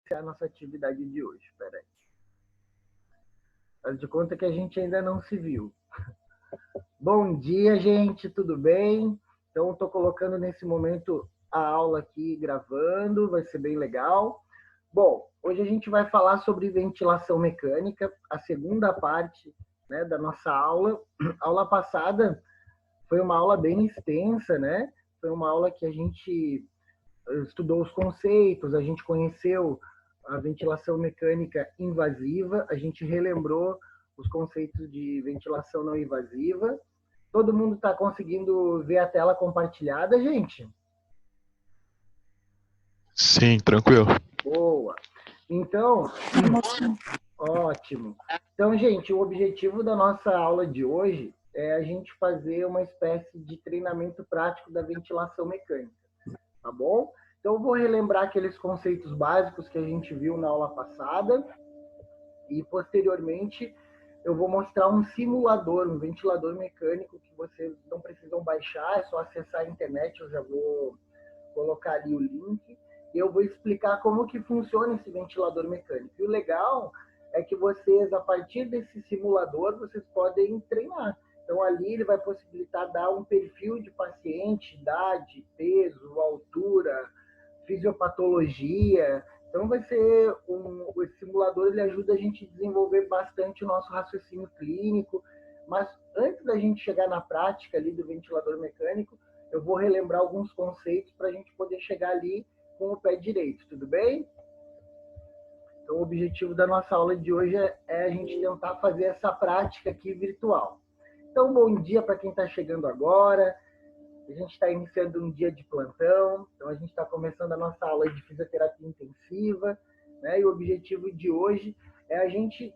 iniciar a nossa atividade de hoje. Espera aí. Faz de conta que a gente ainda não se viu. Bom dia, gente, tudo bem? Então, estou colocando nesse momento a aula aqui gravando, vai ser bem legal. Bom, hoje a gente vai falar sobre ventilação mecânica, a segunda parte, né, da nossa aula. A aula passada foi uma aula bem extensa, né? Foi uma aula que a gente estudou os conceitos, a gente conheceu a ventilação mecânica invasiva, a gente relembrou os conceitos de ventilação não invasiva. Todo mundo está conseguindo ver a tela compartilhada, gente? Sim, tranquilo. Boa. Então, ótimo. Então, gente, o objetivo da nossa aula de hoje é a gente fazer uma espécie de treinamento prático da ventilação mecânica, tá bom? Então, eu vou relembrar aqueles conceitos básicos que a gente viu na aula passada e, posteriormente, eu vou mostrar um simulador, um ventilador mecânico que vocês não precisam baixar, é só acessar a internet, eu já vou colocar ali o link, e eu vou explicar como que funciona esse ventilador mecânico. E o legal é que vocês, a partir desse simulador, vocês podem treinar. Então, ali ele vai possibilitar dar um perfil de paciente, idade, peso, altura, fisiopatologia. Então, vai ser esse simulador, ele ajuda a gente a desenvolver bastante o nosso raciocínio clínico. Mas antes da gente chegar na prática ali do ventilador mecânico, eu vou relembrar alguns conceitos para a gente poder chegar ali com o pé direito, tudo bem? Então, o objetivo da nossa aula de hoje é a gente tentar fazer essa prática aqui virtual. Então, bom dia para quem está chegando agora. A gente está iniciando um dia de plantão, então a gente está começando a nossa aula de fisioterapia intensiva, né? E o objetivo de hoje é a gente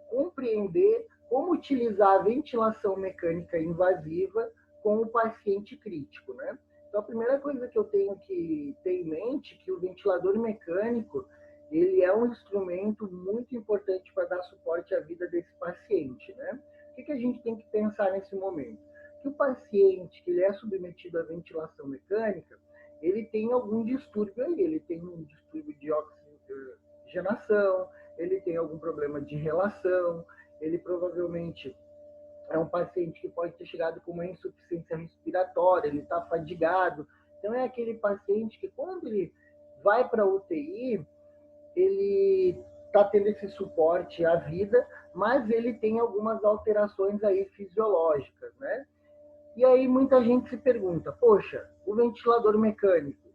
compreender como utilizar a ventilação mecânica invasiva com o paciente crítico, né? Então, a primeira coisa que eu tenho que ter em mente é que o ventilador mecânico, ele é um instrumento muito importante para dar suporte à vida desse paciente, né? O que a gente tem que pensar nesse momento? Que o paciente que ele é submetido à ventilação mecânica, ele tem algum distúrbio aí, ele tem um distúrbio de oxigenação, ele tem algum problema de relação, ele provavelmente é um paciente que pode ter chegado com uma insuficiência respiratória, ele está fadigado. Então, é aquele paciente que, quando ele vai para a UTI, ele está tendo esse suporte à vida, mas ele tem algumas alterações aí fisiológicas, né? E aí muita gente se pergunta, poxa, o ventilador mecânico,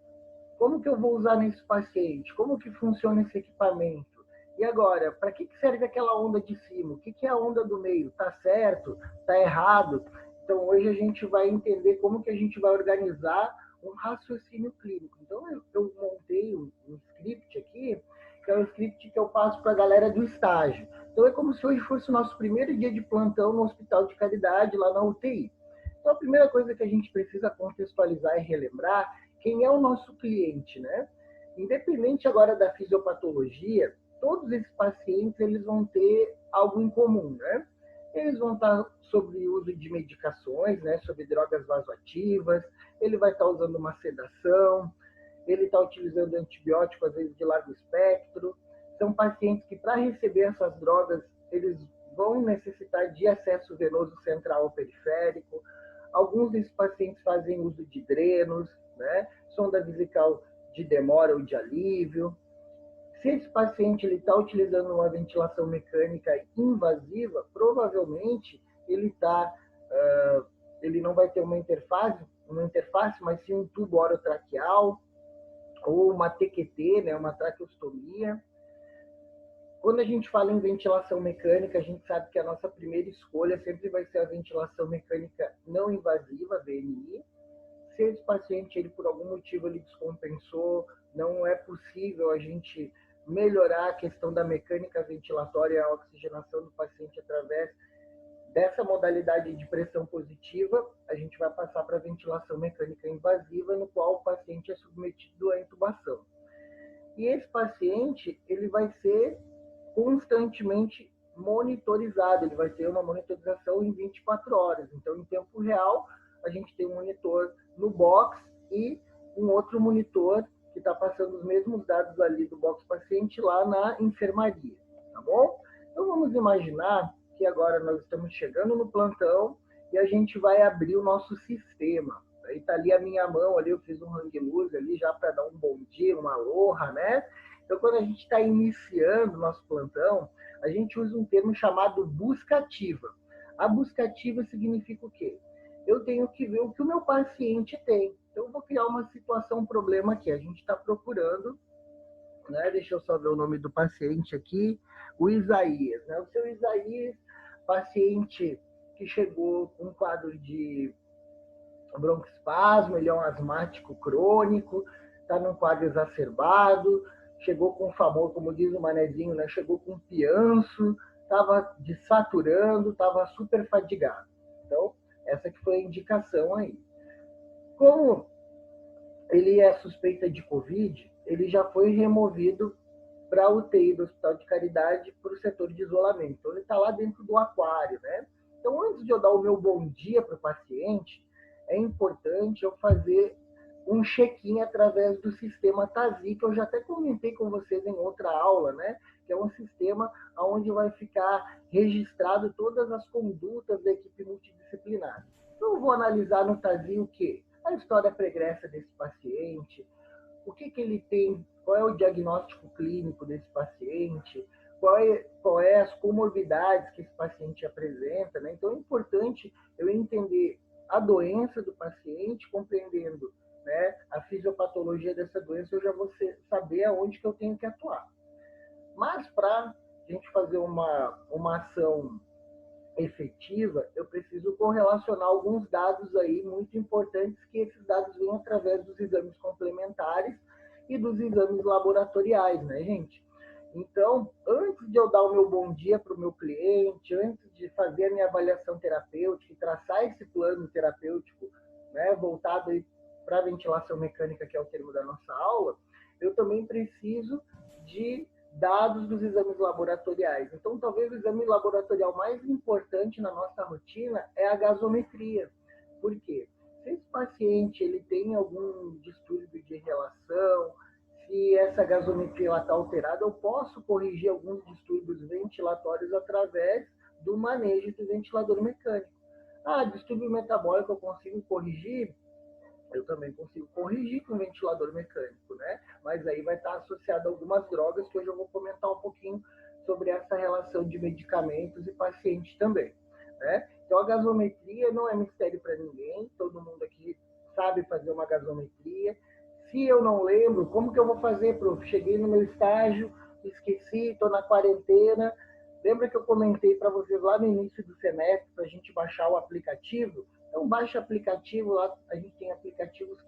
como que eu vou usar nesse paciente? Como que funciona esse equipamento? E agora, para que serve aquela onda de cima? O que é a onda do meio? Está certo? Está errado? Então, hoje a gente vai entender como que a gente vai organizar um raciocínio clínico. Então, eu montei um script aqui, que é um script que eu passo para a galera do estágio. Então, é como se hoje fosse o nosso primeiro dia de plantão no Hospital de Caridade, lá na UTI. Então, a primeira coisa que a gente precisa contextualizar e relembrar, quem é o nosso cliente, né? Independente agora da fisiopatologia, todos esses pacientes eles vão ter algo em comum, né? Eles vão estar sobre o uso de medicações, né? Sobre drogas vasoativas, ele vai estar usando uma sedação, ele está utilizando antibiótico, às vezes de largo espectro. São pacientes que, para receber essas drogas, eles vão necessitar de acesso venoso central ou periférico. Alguns desses pacientes fazem uso de drenos, né? Sonda vesical de demora ou de alívio. Se esse paciente está utilizando uma ventilação mecânica invasiva, provavelmente ele não vai ter uma interface, mas sim um tubo orotraqueal ou uma TQT, né? Uma traqueostomia. Quando a gente fala em ventilação mecânica, a gente sabe que a nossa primeira escolha sempre vai ser a ventilação mecânica não invasiva, VNI. Se esse paciente, ele, por algum motivo, ele descompensou, não é possível a gente melhorar a questão da mecânica ventilatória e a oxigenação do paciente através dessa modalidade de pressão positiva, a gente vai passar para a ventilação mecânica invasiva, no qual o paciente é submetido à intubação. E esse paciente, ele vai ser constantemente monitorizado, ele vai ter uma monitorização em 24 horas. Então, em tempo real, a gente tem um monitor no box e um outro monitor que que está passando os mesmos dados ali do box paciente lá na enfermaria, tá bom? Então vamos imaginar que agora nós estamos chegando no plantão e a gente vai abrir o nosso sistema. Aí tá ali a minha mão, ali eu fiz um hang loose ali já para dar um bom dia, uma aloha, né? Então quando a gente está iniciando o nosso plantão, a gente usa um termo chamado busca ativa. A busca ativa significa o quê? Eu tenho que ver o que o meu paciente tem. Então eu vou criar uma situação, um problema aqui. A gente está procurando, né? Deixa eu só ver o nome do paciente aqui, o Isaías, né? O seu Isaías, paciente que chegou com um quadro de broncoespasmo, ele é um asmático crônico, está num quadro exacerbado, chegou com o famoso, como diz o manezinho, né? Chegou com pianço, estava desaturando, estava super fadigado. Então, essa que foi a indicação aí. Como ele é suspeita de Covid, ele já foi removido para a UTI do Hospital de Caridade para o setor de isolamento. Então, ele está lá dentro do aquário, né? Então, antes de eu dar o meu bom dia para o paciente, é importante eu fazer um check-in através do sistema TASI, que eu já até comentei com vocês em outra aula, né? Que é um sistema onde vai ficar registrado todas as condutas da equipe multidisciplinar. Então, eu vou analisar no TASI o quê? A história pregressa desse paciente, o que ele tem, qual é o diagnóstico clínico desse paciente, qual é as comorbidades que esse paciente apresenta, né? Então é importante eu entender a doença do paciente, compreendendo, né, a fisiopatologia dessa doença, eu já vou saber aonde que eu tenho que atuar. Mas para a gente fazer uma ação efetiva, eu preciso correlacionar alguns dados aí muito importantes, que esses dados vêm através dos exames complementares e dos exames laboratoriais, né, gente? Então, antes de eu dar o meu bom dia para o meu cliente, antes de fazer a minha avaliação terapêutica e traçar esse plano terapêutico, né, voltado aí para a ventilação mecânica, que é o termo da nossa aula, eu também preciso de dados dos exames laboratoriais. Então, talvez o exame laboratorial mais importante na nossa rotina é a gasometria. Por quê? Se esse paciente ele tem algum distúrbio de relação, se essa gasometria está alterada, eu posso corrigir alguns distúrbios ventilatórios através do manejo do ventilador mecânico. Ah, distúrbio metabólico eu consigo corrigir? Eu também consigo corrigir com ventilador mecânico, né? Mas aí vai estar associado a algumas drogas, que hoje eu vou comentar um pouquinho sobre essa relação de medicamentos e paciente também, né? Então a gasometria não é mistério para ninguém, todo mundo aqui sabe fazer uma gasometria. Se eu não lembro, como que eu vou fazer, prof? Cheguei no meu estágio, esqueci, estou na quarentena. Lembra que eu comentei para vocês lá no início do semestre para a gente baixar o aplicativo? Então, baixa o aplicativo, lá a gente tem aplicativos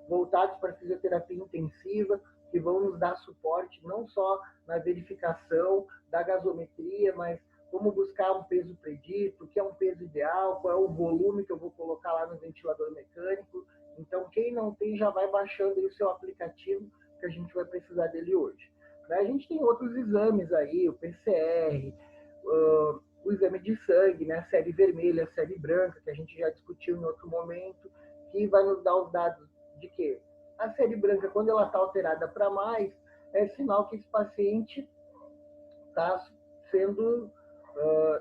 voltados para fisioterapia intensiva, que vão nos dar suporte não só na verificação da gasometria, mas como buscar um peso predito, o que é um peso ideal, qual é o volume que eu vou colocar lá no ventilador mecânico. Então, quem não tem, já vai baixando aí o seu aplicativo, que a gente vai precisar dele hoje. A gente tem outros exames aí, o PCR, o exame de sangue, né? A série vermelha, a série branca, que a gente já discutiu em outro momento, que vai nos dar os dados de quê? A série branca, quando ela está alterada para mais, é sinal que esse paciente está sendo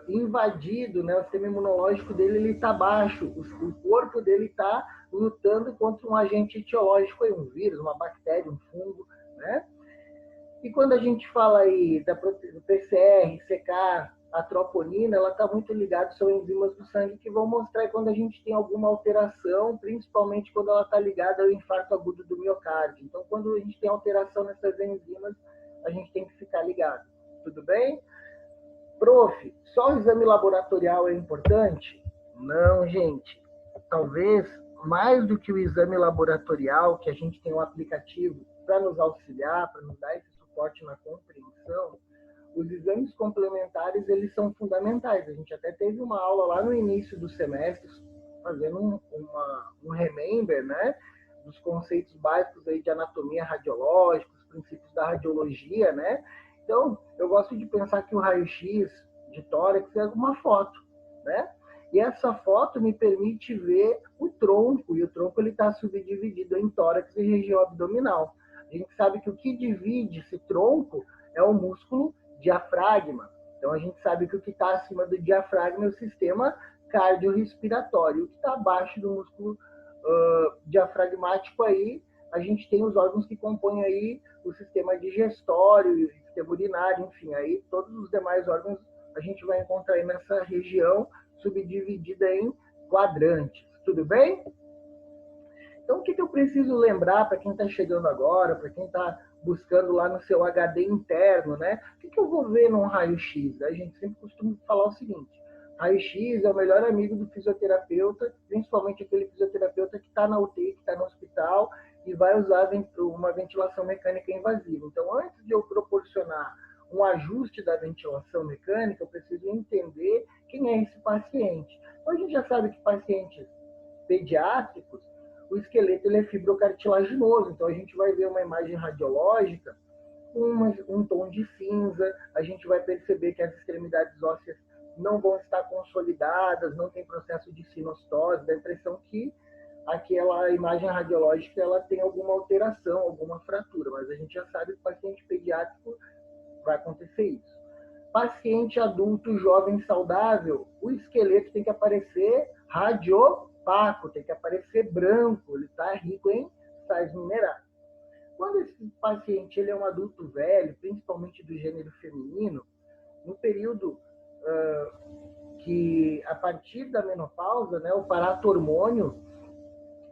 invadido, né? O sistema imunológico dele está baixo, o corpo dele está lutando contra um agente etiológico, um vírus, uma bactéria, um fungo, né? E quando a gente fala aí do PCR, CK, a troponina, ela está muito ligada, são enzimas do sangue que vão mostrar quando a gente tem alguma alteração, principalmente quando ela está ligada ao infarto agudo do miocárdio. Então, quando a gente tem alteração nessas enzimas, a gente tem que ficar ligado. Tudo bem? Prof, só o exame laboratorial é importante? Não, gente. Talvez mais do que o exame laboratorial, que a gente tem um aplicativo para nos auxiliar, para nos dar esse suporte na compreensão, os exames complementares, eles são fundamentais. A gente até teve uma aula lá no início do semestre, fazendo um remember, né, dos conceitos básicos aí de anatomia radiológica, os princípios da radiologia, né? Então, eu gosto de pensar que o raio-x de tórax é uma foto, né? E essa foto me permite ver o tronco, e o tronco está subdividido em tórax e região abdominal. A A gente sabe que o que divide esse tronco é o músculo diafragma. Então, a gente sabe que o que está acima do diafragma é o sistema cardiorrespiratório. O que está abaixo do músculo diafragmático aí, a gente tem os órgãos que compõem aí o sistema digestório, o sistema urinário, enfim, aí todos os demais órgãos a gente vai encontrar aí nessa região subdividida em quadrantes. Tudo bem? Então, o que eu preciso lembrar para quem está chegando agora, para quem está buscando lá no seu HD interno, né? O que eu vou ver num raio-x? A gente sempre costuma falar o seguinte: raio-x é o melhor amigo do fisioterapeuta, principalmente aquele fisioterapeuta que está na UTI, que está no hospital e vai usar uma ventilação mecânica invasiva. Então, antes de eu proporcionar um ajuste da ventilação mecânica, eu preciso entender quem é esse paciente. Então, a gente já sabe que pacientes pediátricos, o esqueleto ele é fibrocartilaginoso, então a gente vai ver uma imagem radiológica com um tom de cinza, a gente vai perceber que as extremidades ósseas não vão estar consolidadas, não tem processo de sinostose, dá a impressão que aquela imagem radiológica ela tem alguma alteração, alguma fratura, mas a gente já sabe que o paciente pediátrico vai acontecer isso. Paciente adulto, jovem, saudável, o esqueleto tem que aparecer radiopaco, tem que aparecer branco, ele está rico em sais minerais. Quando esse paciente ele é um adulto velho, principalmente do gênero feminino, no período que a partir da menopausa, né, o paratormônio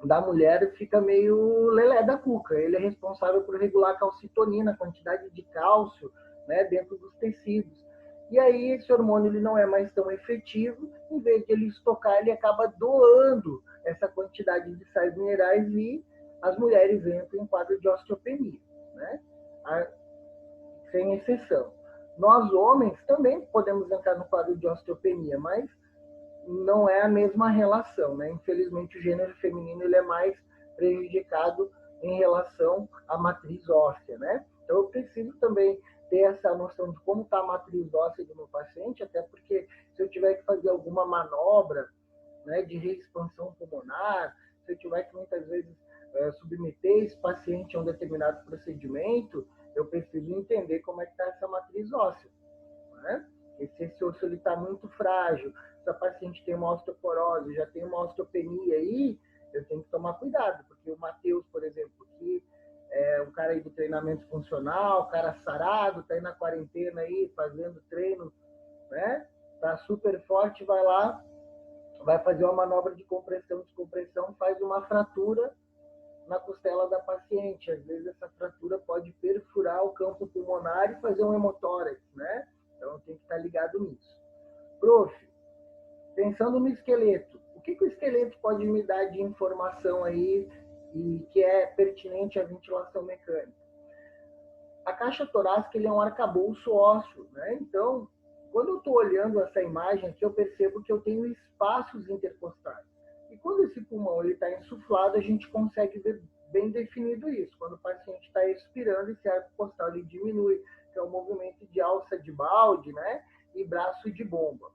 da mulher fica meio lelé da cuca. Ele é responsável por regular a calcitonina, a quantidade de cálcio, né, dentro dos tecidos. E aí esse hormônio ele não é mais tão efetivo, em vez de ele estocar, ele acaba doando essa quantidade de sais minerais e as mulheres entram em quadro de osteopenia, né? Sem exceção. Nós, homens, também podemos entrar no quadro de osteopenia, mas não é a mesma relação, né? Infelizmente, o gênero feminino ele é mais prejudicado em relação à matriz óssea, né? Então, eu preciso também ter essa noção de como está a matriz óssea do meu paciente, até porque se eu tiver que fazer alguma manobra, né, de reexpansão pulmonar, se eu tiver que muitas vezes submeter esse paciente a um determinado procedimento, eu preciso entender como é que está essa matriz óssea, né? E se esse osso está muito frágil, se a paciente tem uma osteoporose, já tem uma osteopenia aí, eu tenho que tomar cuidado, porque o Matheus, por exemplo, que é um cara aí do treinamento funcional, cara sarado, tá aí na quarentena aí, fazendo treino, né? Tá super forte, vai lá, vai fazer uma manobra de compressão, descompressão, faz uma fratura na costela da paciente. Às vezes essa fratura pode perfurar o campo pulmonar e fazer um hemotórax, né? Então tem que estar ligado nisso. Prof, pensando no esqueleto, o que o esqueleto pode me dar de informação aí e que é pertinente à ventilação mecânica? A caixa torácica ele é um arcabouço ósseo, né? Então, quando eu estou olhando essa imagem aqui, eu percebo que eu tenho espaços intercostais. E quando esse pulmão está insuflado, a gente consegue ver bem definido isso. Quando o paciente está expirando, esse arco costal ele diminui, que é o movimento de alça de balde, né? E braço de bomba.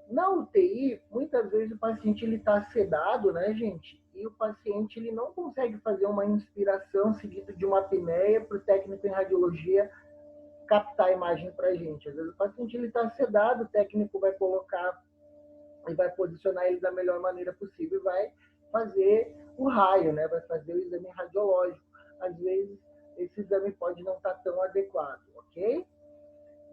Na UTI, muitas vezes o paciente está sedado, né, gente? E o paciente ele não consegue fazer uma inspiração seguida de uma apneia para o técnico em radiologia captar a imagem para a gente. Às vezes o paciente está sedado, o técnico vai colocar e vai posicionar ele da melhor maneira possível e vai fazer o raio, né? Vai fazer o exame radiológico. Às vezes esse exame pode não estar tão adequado, ok?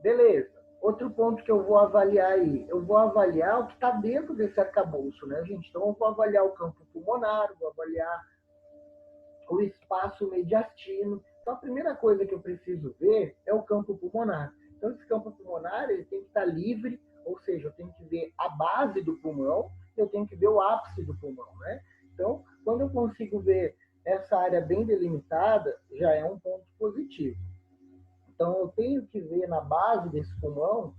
Beleza. Outro ponto que eu vou avaliar aí, eu vou avaliar o que está dentro desse arcabouço, né, gente? Então, eu vou avaliar o campo pulmonar, vou avaliar o espaço mediastino. Então, a primeira coisa que eu preciso ver é o campo pulmonar. Então, esse campo pulmonar ele tem que estar livre, ou seja, eu tenho que ver a base do pulmão, eu tenho que ver o ápice do pulmão, né? Então, quando eu consigo ver essa área bem delimitada, já é um ponto positivo. Então, eu tenho que ver na base desse pulmão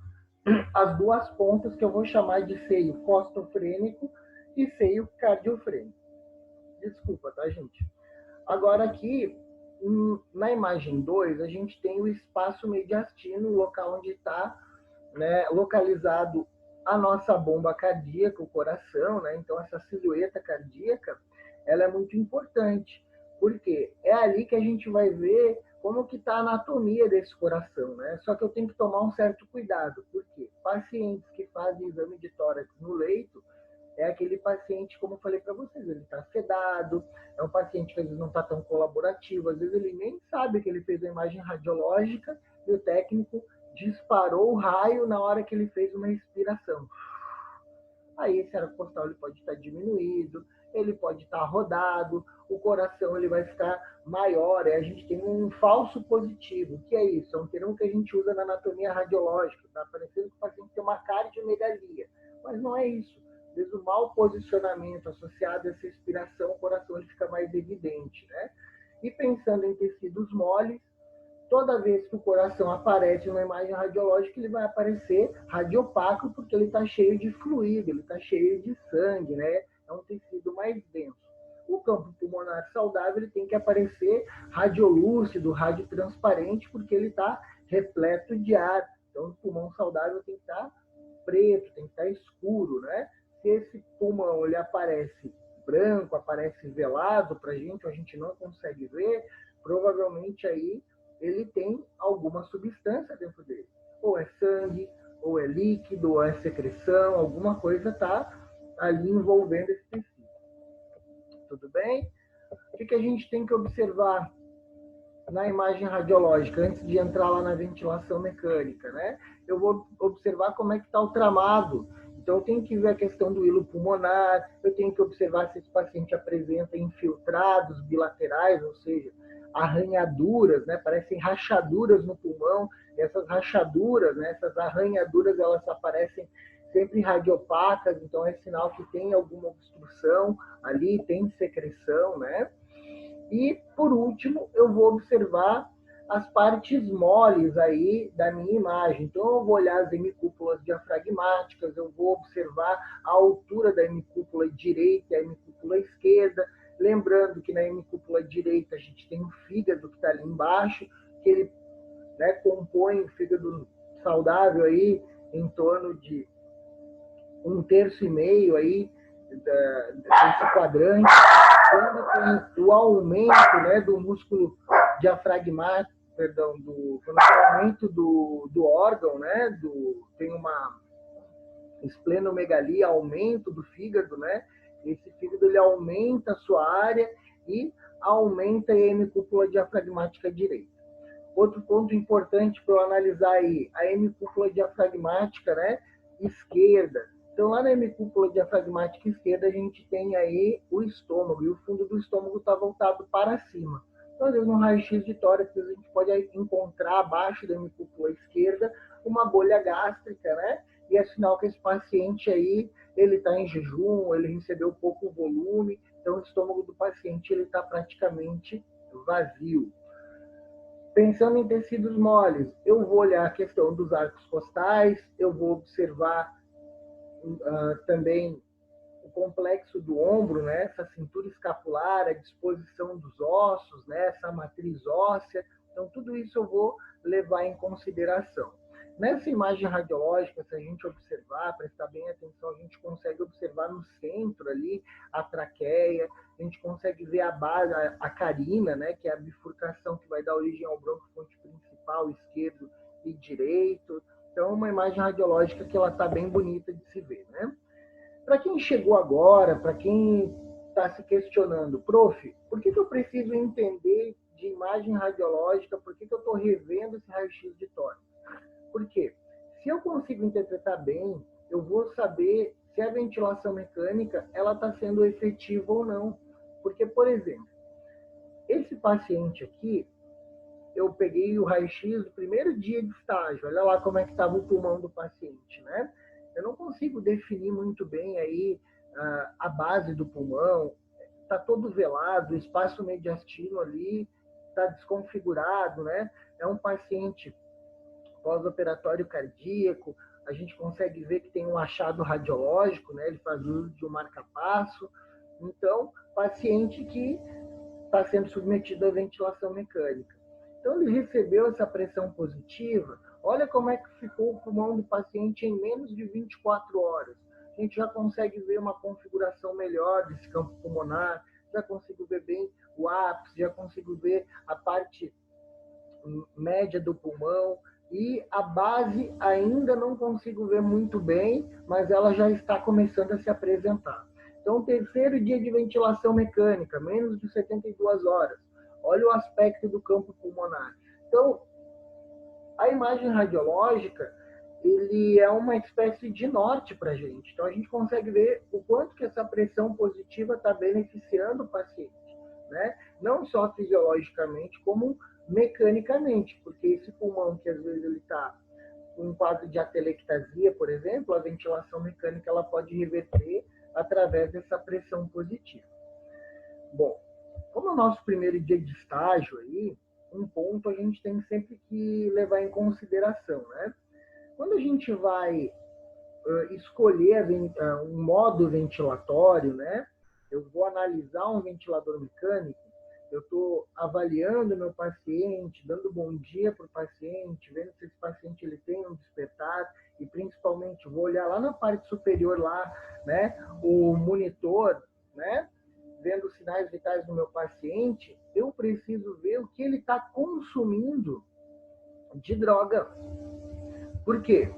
as duas pontas que eu vou chamar de seio costofrênico e seio cardiofrênico. Desculpa, tá, gente? Agora aqui, na imagem 2, a gente tem o espaço mediastino, o local onde está, né, localizado a nossa bomba cardíaca, o coração, né? Então, essa silhueta cardíaca, ela é muito importante, Por quê? É ali que a gente vai ver como que está a anatomia desse coração, né? Só que eu tenho que tomar um certo cuidado, porque pacientes que fazem exame de tórax no leito, é aquele paciente, como eu falei para vocês, ele está sedado, é um paciente que às vezes não está tão colaborativo, às vezes ele nem sabe que ele fez a imagem radiológica e o técnico disparou o raio na hora que ele fez uma respiração. Aí esse arco postal ele pode estar diminuído, ele pode estar rodado, o coração ele vai ficar maior, a gente tem um falso positivo. O que é isso? É um termo que a gente usa na anatomia radiológica, tá parecendo que o paciente tem uma cardiomegalia, mas não é isso. Desde o mau posicionamento associado a essa respiração, o coração ele fica mais evidente, né? E pensando em tecidos moles, toda vez que o coração aparece numa imagem radiológica, ele vai aparecer radiopaco, porque ele está cheio de fluido, ele está cheio de sangue, né? É um tecido mais denso. O campo pulmonar saudável ele tem que aparecer radiolúcido, radiotransparente, porque ele está repleto de ar. Então, o pulmão saudável tem que estar preto, tem que estar escuro, né? Se esse pulmão ele aparece branco, aparece velado para a gente não consegue ver, provavelmente aí ele tem alguma substância dentro dele. Ou é sangue, ou é líquido, ou é secreção, alguma coisa está ali envolvendo esse tecido. Tudo bem? O que a gente tem que observar na imagem radiológica antes de entrar lá na ventilação mecânica, né? Eu vou observar como é que está o tramado. Então, eu tenho que ver a questão do hilo pulmonar, eu tenho que observar se esse paciente apresenta infiltrados bilaterais, ou seja, arranhaduras, né? Parecem rachaduras no pulmão. E essas rachaduras, né? Essas arranhaduras, elas aparecem sempre radiopacas, então é sinal que tem alguma obstrução ali, tem secreção, né? E, por último, eu vou observar as partes moles aí da minha imagem. Então, eu vou olhar as hemicúpulas diafragmáticas, eu vou observar a altura da hemicúpula direita e a hemicúpula esquerda. Lembrando que na hemicúpula direita a gente tem o fígado que está ali embaixo, que ele, né, compõe o fígado saudável aí em torno de 1,5 aí desse quadrante. Quando tem o aumento, né, do músculo diafragmático, perdão, quando tem o aumento do órgão, né, tem uma esplenomegalia, aumento do fígado, né, esse fígado ele aumenta a sua área e aumenta a hemicúpula diafragmática direita. Outro ponto importante para eu analisar aí, a hemicúpula diafragmática, né, esquerda. Então, lá na hemicúpula diafragmática esquerda, a gente tem aí o estômago, e o fundo do estômago está voltado para cima. Então, às vezes, no raio-x de tórax, a gente pode encontrar abaixo da hemicúpula esquerda uma bolha gástrica, né? E é sinal que esse paciente aí, ele está em jejum, ele recebeu pouco volume, então o estômago do paciente ele está praticamente vazio. Pensando em tecidos moles, eu vou olhar a questão dos arcos costais, eu vou observar também o complexo do ombro, né? Essa cintura escapular, a disposição dos ossos, né? Essa matriz óssea. Então, tudo isso eu vou levar em consideração. Nessa imagem radiológica, se a gente observar, prestar bem atenção, a gente consegue observar no centro ali a traqueia, a gente consegue ver a base, a carina, né? Que é a bifurcação que vai dar origem ao bronquiofonte principal, esquerdo e direito. Então, uma imagem radiológica que ela está bem bonita de se ver, né? Para quem chegou agora, para quem está se questionando, prof, por que eu preciso entender de imagem radiológica, por que eu estou revendo esse raio-x de tórax? Por quê? Se eu consigo interpretar bem, eu vou saber se a ventilação mecânica ela está sendo efetiva ou não. Porque, por exemplo, esse paciente aqui, eu peguei o raio-x do primeiro dia de estágio, olha lá como é que estava o pulmão do paciente, né? Eu não consigo definir muito bem aí a base do pulmão, está todo velado, o espaço mediastino ali está desconfigurado, né? É um paciente pós-operatório cardíaco, a gente consegue ver que tem um achado radiológico, né? Ele faz uso de um marca-passo. Então, paciente que está sendo submetido à ventilação mecânica. Então, ele recebeu essa pressão positiva. Olha como é que ficou o pulmão do paciente em menos de 24 horas. A gente já consegue ver uma configuração melhor desse campo pulmonar, já consigo ver bem o ápice, já consigo ver a parte média do pulmão, e a base ainda não consigo ver muito bem, mas ela já está começando a se apresentar. Então, terceiro dia de ventilação mecânica, menos de 72 horas. Olha o aspecto do campo pulmonar. Então, a imagem radiológica, ele é uma espécie de norte para a gente. Então, a gente consegue ver o quanto que essa pressão positiva está beneficiando o paciente, né? Não só fisiologicamente, como mecanicamente, porque esse pulmão que às vezes ele está com um quadro de atelectasia, por exemplo, a ventilação mecânica ela pode reverter através dessa pressão positiva. Bom, como é o nosso primeiro dia de estágio aí, um ponto a gente tem sempre que levar em consideração, né? Quando a gente vai escolher um modo ventilatório, né? Eu vou analisar um ventilador mecânico, eu estou avaliando meu paciente, dando bom dia para o paciente, vendo se esse paciente ele tem um despertar, e principalmente vou olhar lá na parte superior lá, né? O monitor, né? Vendo os sinais vitais do meu paciente, eu preciso ver o que ele está consumindo de droga. Por quê?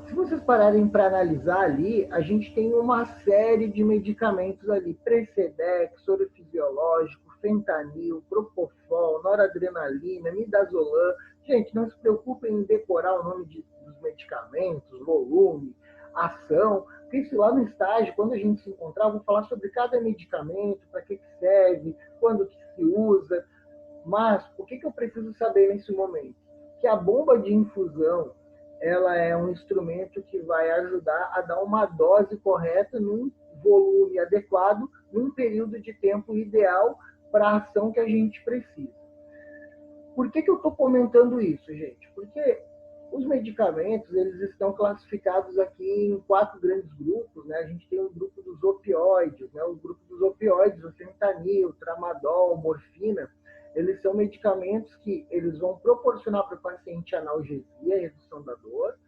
Se vocês pararem para analisar ali, a gente tem uma série de medicamentos ali, Precedex, soro fisiológico, fentanil, propofol, noradrenalina, midazolam. Gente, não se preocupem em decorar o nome dos medicamentos, volume, ação, porque isso lá no estágio, quando a gente se encontrar, eu vou falar sobre cada medicamento, para que serve, quando que se usa. Mas o que eu preciso saber nesse momento? Que a bomba de infusão, ela é um instrumento que vai ajudar a dar uma dose correta num volume adequado, num período de tempo ideal para a ação que a gente precisa. Por que eu estou comentando isso, gente? Porque os medicamentos, eles estão classificados aqui em 4 grandes grupos, né? A gente tem o grupo dos opioides, né? O grupo dos opioides, o fentanil, tramadol, morfina, eles são medicamentos que eles vão proporcionar para o paciente analgesia, redução da dor.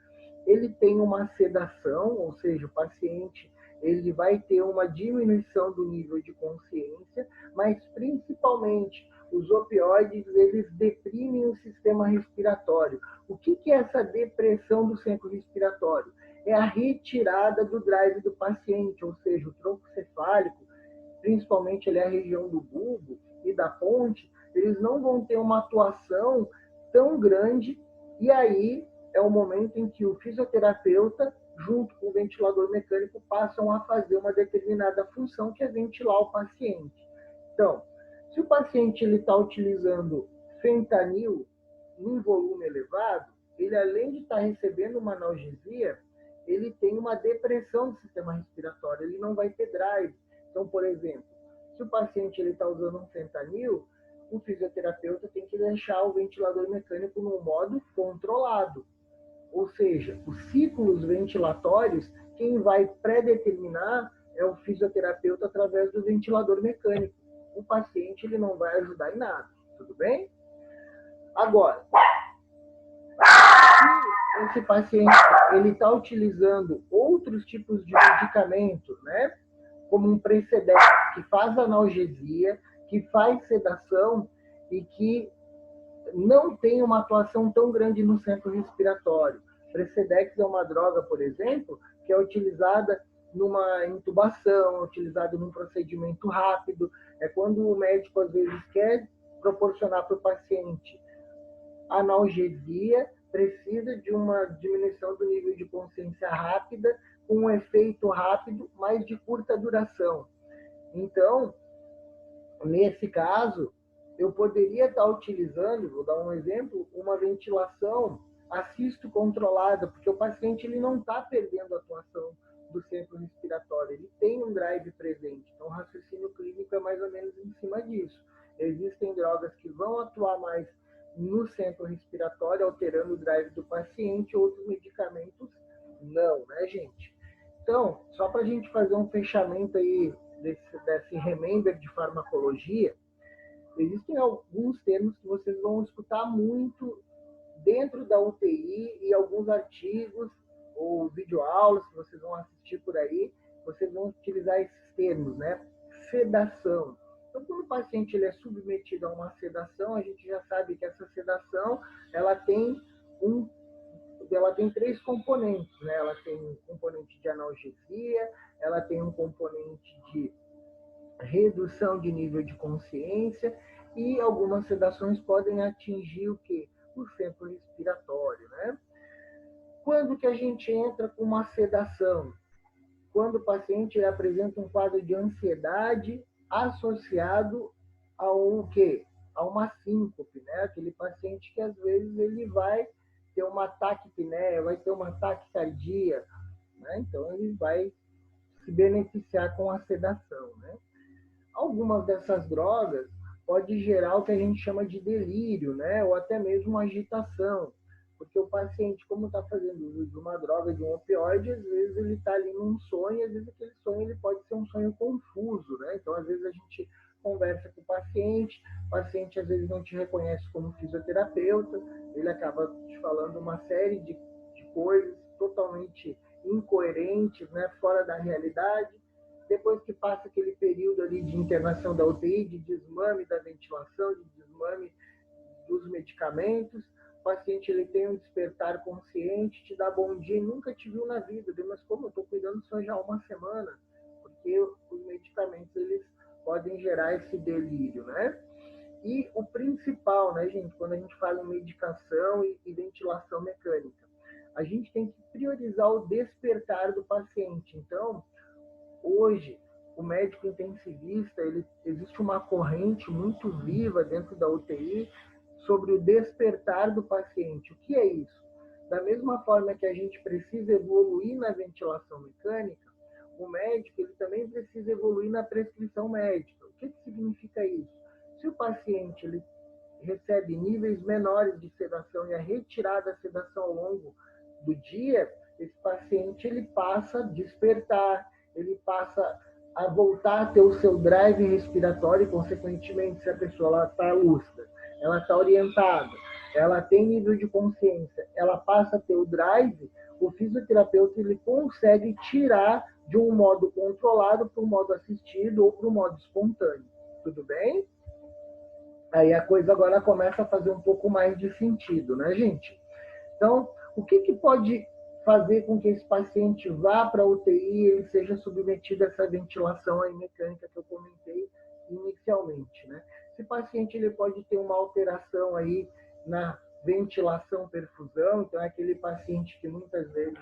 Ele tem uma sedação, ou seja, o paciente ele vai ter uma diminuição do nível de consciência, mas principalmente os opioides eles deprimem o sistema respiratório. O que é essa depressão do centro respiratório? É a retirada do drive do paciente, ou seja, o tronco cefálico, principalmente ali a região do bulbo e da ponte, eles não vão ter uma atuação tão grande, e aí é o momento em que o fisioterapeuta, junto com o ventilador mecânico, passam a fazer uma determinada função, que é ventilar o paciente. Então, se o paciente está utilizando fentanil em volume elevado, ele além de estar recebendo uma analgesia, ele tem uma depressão do sistema respiratório, ele não vai ter drive. Então, por exemplo, se o paciente está usando um fentanil, o fisioterapeuta tem que deixar o ventilador mecânico no modo controlado. Ou seja, os ciclos ventilatórios, quem vai pré-determinar é o fisioterapeuta através do ventilador mecânico. O paciente ele não vai ajudar em nada, tudo bem? Agora, se esse paciente ele está utilizando outros tipos de medicamento, né? Como um Precedex, que faz analgesia, que faz sedação e que não tem uma atuação tão grande no centro respiratório. Precedex é uma droga, por exemplo, que é utilizada numa intubação, utilizada num procedimento rápido. É quando o médico, às vezes, quer proporcionar para o paciente analgesia, precisa de uma diminuição do nível de consciência rápida, com um efeito rápido, mas de curta duração. Então, nesse caso, eu poderia estar utilizando, vou dar um exemplo, uma ventilação assisto controlada, porque o paciente ele não está perdendo a atuação do centro respiratório, ele tem um drive presente. Então, o raciocínio clínico é mais ou menos em cima disso. Existem drogas que vão atuar mais no centro respiratório, alterando o drive do paciente, outros medicamentos não, né, gente? Então, só para a gente fazer um fechamento aí desse remember de farmacologia, existem alguns termos que vocês vão escutar muito dentro da UTI e alguns artigos ou videoaulas que vocês vão assistir por aí, vocês vão utilizar esses termos, né? Sedação. Então, quando o paciente ele é submetido a uma sedação, a gente já sabe que essa sedação ela tem três componentes, né? Ela tem um componente de analgesia, ela tem um componente de redução de nível de consciência e algumas sedações podem atingir o quê? O centro respiratório, né? Quando que a gente entra com uma sedação? Quando o paciente apresenta um quadro de ansiedade associado ao quê? A uma síncope, né? Aquele paciente que às vezes ele vai ter uma taquipneia, vai ter uma taquicardia, né? Então ele vai se beneficiar com a sedação, né? Algumas dessas drogas pode gerar o que a gente chama de delírio, né? Ou até mesmo agitação, porque o paciente, como está fazendo uso de uma droga, de um opioide, às vezes ele está ali num sonho, às vezes aquele sonho ele pode ser um sonho confuso, né? Então, às vezes a gente conversa com o paciente às vezes não te reconhece como fisioterapeuta, ele acaba te falando uma série de coisas totalmente incoerentes, né? Fora da realidade. Depois que passa aquele período ali de internação da UTI, de desmame da ventilação, de desmame dos medicamentos, o paciente ele tem um despertar consciente, te dá bom dia e nunca te viu na vida. Mas como eu estou cuidando do senhor já há uma semana? Porque os medicamentos eles podem gerar esse delírio, né? E o principal, né, gente, quando a gente fala em medicação e ventilação mecânica, a gente tem que priorizar o despertar do paciente. Então, hoje, o médico intensivista, existe uma corrente muito viva dentro da UTI sobre o despertar do paciente. O que é isso? Da mesma forma que a gente precisa evoluir na ventilação mecânica, o médico ele também precisa evoluir na prescrição médica. O que significa isso? Se o paciente ele recebe níveis menores de sedação e a retirada da sedação ao longo do dia, esse paciente ele passa a despertar, ele passa a voltar a ter o seu drive respiratório e, consequentemente, se a pessoa está lúcida, ela está orientada, ela tem nível de consciência, ela passa a ter o drive, o fisioterapeuta ele consegue tirar de um modo controlado para um modo assistido ou para um modo espontâneo. Tudo bem? Aí a coisa agora começa a fazer um pouco mais de sentido, né, gente? Então, o que pode fazer com que esse paciente vá para a UTI e ele seja submetido a essa ventilação aí mecânica que eu comentei inicialmente, né? Esse paciente ele pode ter uma alteração aí na ventilação-perfusão, então é aquele paciente que muitas vezes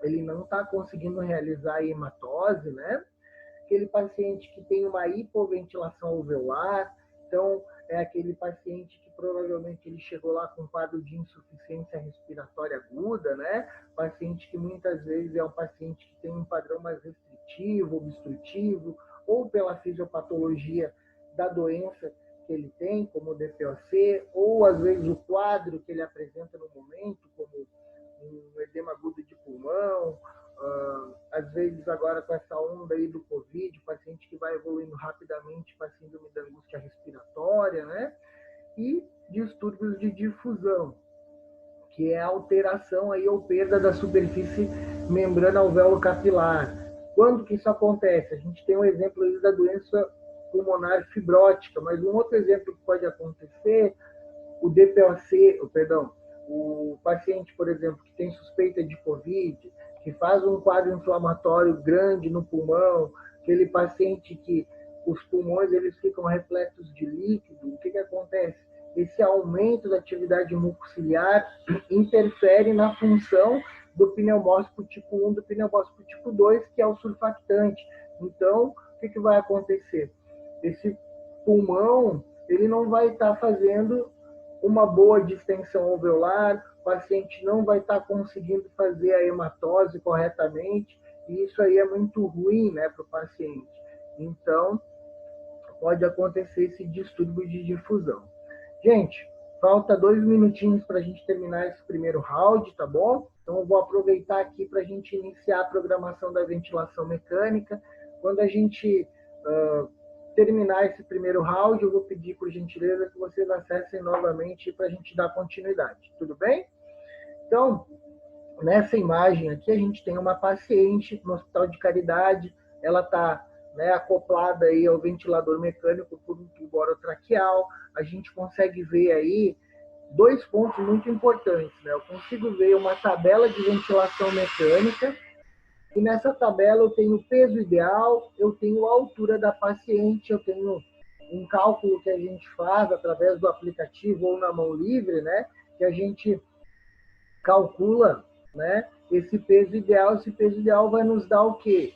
ele não está conseguindo realizar a hematose, né? Aquele paciente que tem uma hipoventilação alveolar, então é aquele paciente que provavelmente ele chegou lá com um quadro de insuficiência respiratória aguda, né? Paciente que muitas vezes é um paciente que tem um padrão mais restritivo, obstrutivo, ou pela fisiopatologia da doença que ele tem, como o DPOC, ou às vezes o quadro que ele apresenta no momento, como um edema agudo de pulmão, às vezes agora com essa onda aí do Covid, paciente que vai evoluindo rapidamente para síndrome da angústia respiratória, né? E distúrbios de difusão, que é a alteração aí ou perda da superfície membrana alvéolo-capilar. Quando que isso acontece? A gente tem um exemplo aí da doença pulmonar fibrótica, mas um outro exemplo que pode acontecer, o paciente, por exemplo, que tem suspeita de Covid, que faz um quadro inflamatório grande no pulmão, aquele paciente que os pulmões eles ficam repletos de líquido, o que acontece? Esse aumento da atividade mucociliar interfere na função do pneumócisto tipo 1, do pneumócisto tipo 2, que é o surfactante. Então, o que vai acontecer? Esse pulmão ele não vai estar fazendo uma boa distensão alveolar, o paciente não vai estar conseguindo fazer a hematose corretamente, e isso aí é muito ruim, né, para o paciente. Então, pode acontecer esse distúrbio de difusão. Gente, falta 2 minutinhos para a gente terminar esse primeiro round, tá bom? Então, eu vou aproveitar aqui para a gente iniciar a programação da ventilação mecânica. Quando a gente terminar esse primeiro round, eu vou pedir, por gentileza, que vocês acessem novamente para a gente dar continuidade. Tudo bem? Então, nessa imagem aqui, a gente tem uma paciente no Hospital de Caridade, ela está né, acoplada aí ao ventilador mecânico por um tubo orotraqueal. A gente consegue ver aí dois pontos muito importantes, né? Eu consigo ver uma tabela de ventilação mecânica e nessa tabela eu tenho o peso ideal, eu tenho a altura da paciente, eu tenho um cálculo que a gente faz através do aplicativo ou na mão livre, né? Que a gente calcula, né? Esse peso ideal. Esse peso ideal vai nos dar o quê?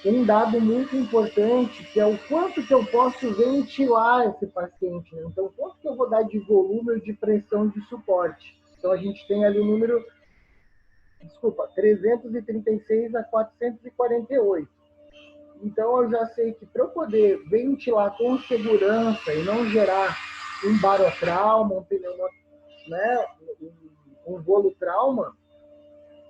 Um dado muito importante, que é o quanto que eu posso ventilar esse paciente. Né? Então, quanto que eu vou dar de volume ou de pressão de suporte. Então, a gente tem ali o número, 336 a 448. Então, eu já sei que para eu poder ventilar com segurança e não gerar um barotrauma, um pneumo, né, um volutrauma,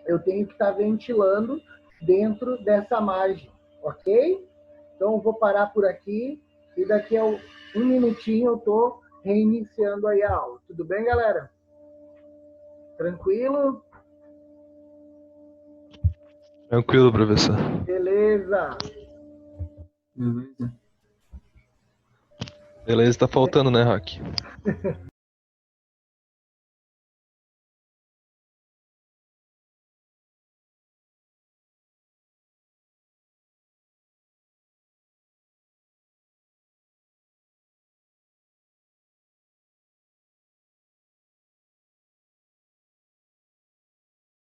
eu tenho que estar ventilando dentro dessa margem, ok? Então, eu vou parar por aqui e daqui a um minutinho eu estou reiniciando aí a aula. Tudo bem, galera? Tranquilo? Tranquilo, professor. Beleza. Beleza, tá faltando, né, Rock?